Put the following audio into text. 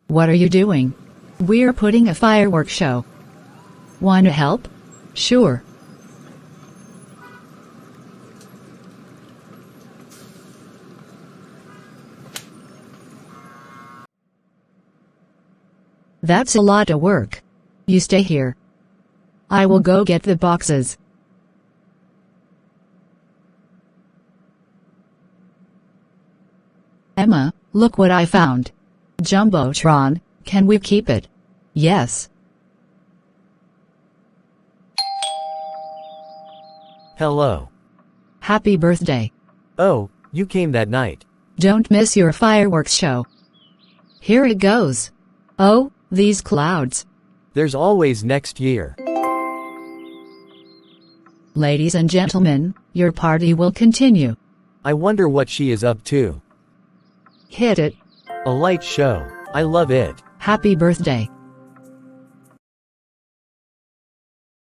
What are you doing? We're putting a fireworks show. Wanna help? Sure. That's a lot of work. You stay here. I will go get the boxes. Emma, look what I found. Jumbotron, can we keep it? Yes. Hello. Happy birthday. Oh, you came that night. Don't miss your fireworks show. Here it goes. Oh, these clouds. There's always next year. Ladies and gentlemen, your party will continue. I wonder what she is up to. Hit it. A light show. I love it. Happy birthday.